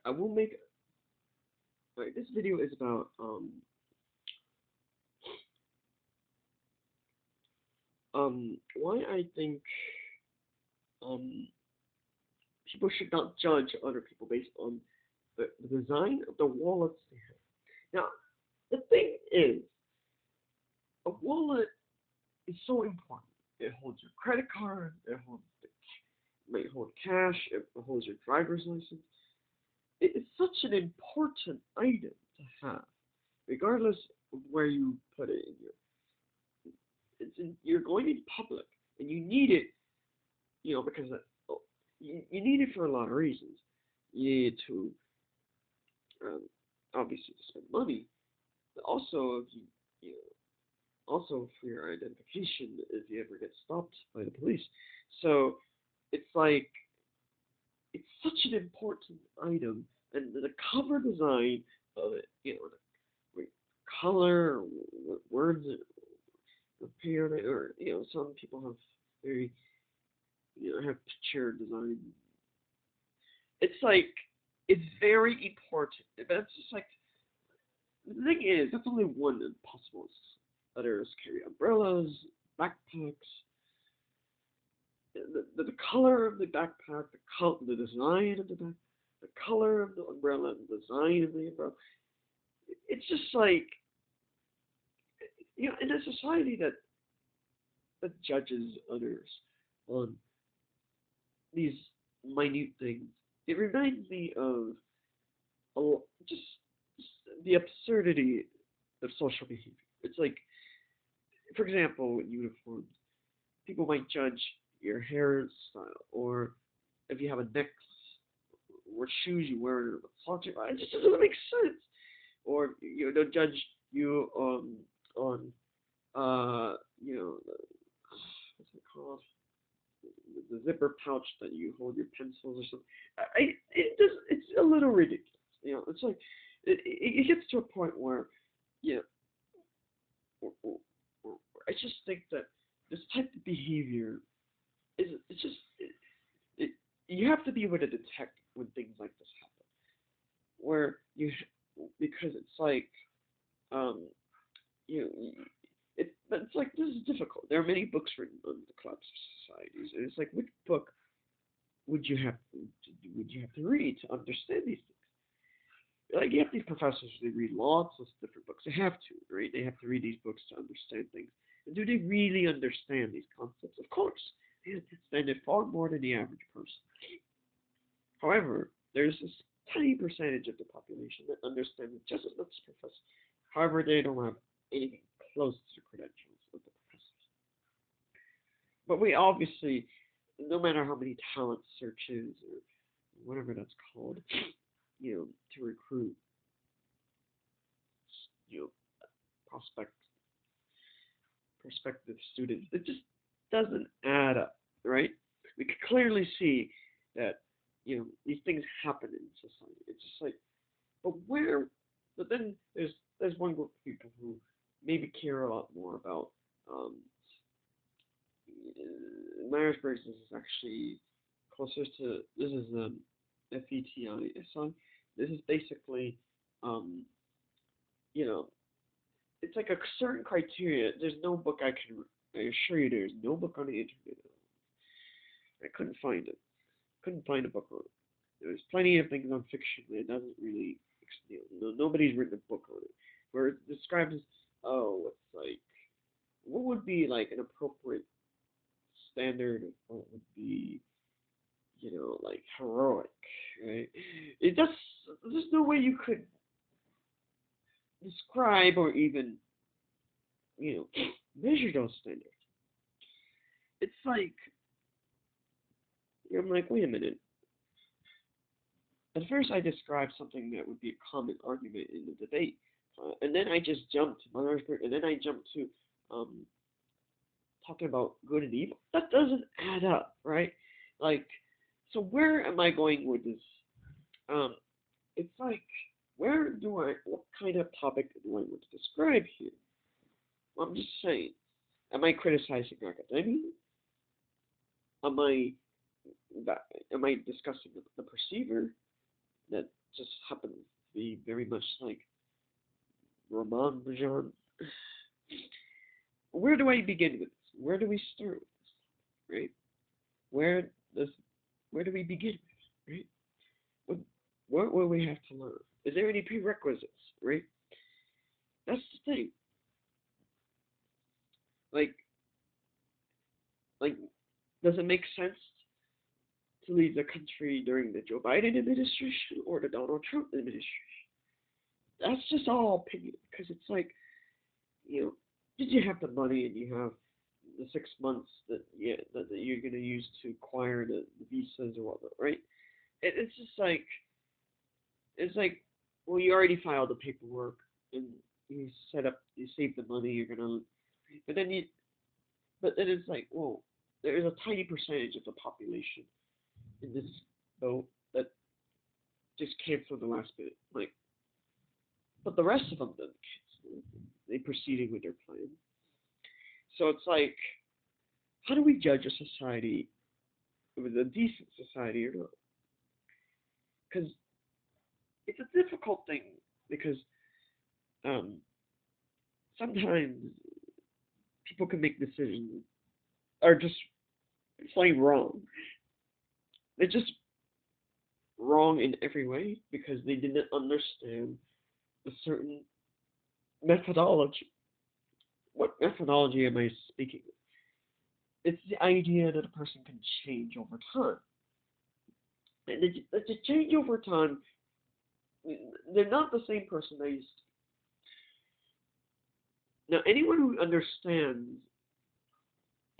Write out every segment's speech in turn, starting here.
I will make. Alright, this video is about why I think um people should not judge other people based on the design of the wallets they have. Now, the thing is, a wallet is so important. It holds your credit card. It may hold cash. It holds your driver's license. It is such an important item to have, regardless of where you put it in your. You're going in public, and you need it. Because you need it for a lot of reasons. You need it to um, obviously to spend money, but also if you know, also for your identification if you ever get stopped by the police. So it's like it's such an important item, and the cover design of it, the color, what words appear on it, or some people have very have picture design. It's like it's very important, but it's just like the thing is that's only one of the possibles. Others carry umbrellas, backpacks, the color of the backpack, the design of the back, the color of the umbrella, the design of the umbrella. It's just like in a society that judges others on these minute things. It reminds me of just the absurdity of social behavior. It's like, for example, uniforms. People might judge your hairstyle, or if you have a necklace, what shoes you wear, what socks you wear. It just doesn't make sense. Or they'll judge you on what's it called? The zipper pouch that you hold your pencils or something. It's a little ridiculous. It's like it gets to a point where you know, I just think that this type of behavior is it's just it you have to be able to detect when things like this happen. Where you because it's like um you but it's like this is difficult. There are many books written on the collapse of societies, and it's like which book would you have to read to understand these things? Like you have these professors, they read lots of different books. They have to, right? They have to read these books to understand things. And do they really understand these concepts? Of course, they understand it far more than the average person. However, there's this tiny percentage of the population that understands it just as much as professors. However, they don't have anything close to the credentials of the professors. But we obviously, no matter how many talent searches or whatever that's called, to recruit, you know, prospect prospective students, it just doesn't add up, right? We can clearly see that these things happen in society. It's just like, but where? But then there's one group of people who maybe care a lot more about um, Myers-Briggs is actually closer to this is FETI song. This is basically um, you know it's like a certain criteria. There's no book I can. I assure you, there's no book on the internet. I couldn't find it. Couldn't find a book on it. There's plenty of things on fiction that doesn't really. Nobody's written a book on it where it describes it's like what would be like an appropriate standard of what would be like heroic, right? It just there's no way you could describe or even you know measure those standards. It's like I'm like, wait a minute. At first, I described something that would be a common argument in the debate, and then I just jumped to Myers-Briggs, and then I jumped to um, talking about good and evil. That doesn't add up, right? Like, so where am I going with this? Um, it's like, what kind of topic do I want to describe here? Well, I'm just saying, am I criticizing academia? Am I am I discussing the perceiver? that just happens to be very much like Ramanujan. Where do I begin with this? Where do we start with this? Right? Where does where do we begin with? Right? What will we have to learn? Is there any prerequisites? Right? That's the thing. Like like does it make sense to leave the country during the Joe Biden administration or the Donald Trump administration? That's just all opinion because it's like you know, did you have the money and you have the 6 months that you're gonna use to acquire the visas or whatnot, right? It's just like it's like well, you already filed the paperwork and you saved the money, you're gonna, but then you but then it's like well, there's a tiny percentage of the population in this boat that just canceled the last minute, like, but the rest of them didn't cancel. They proceeded with their plan. So it's like, how do we judge a society with a decent society or not? Because it's a difficult thing because um, sometimes people can make decisions are just plain wrong. They're just wrong in every way because they didn't understand a certain methodology. What methodology am I speaking of? It's the idea that a person can change over time. And to change over time, they're not the same person they used to. Now, anyone who understands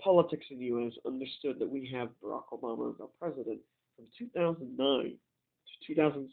politics in the U.S. understood that we have Barack Obama as our president from 2009 to 2016.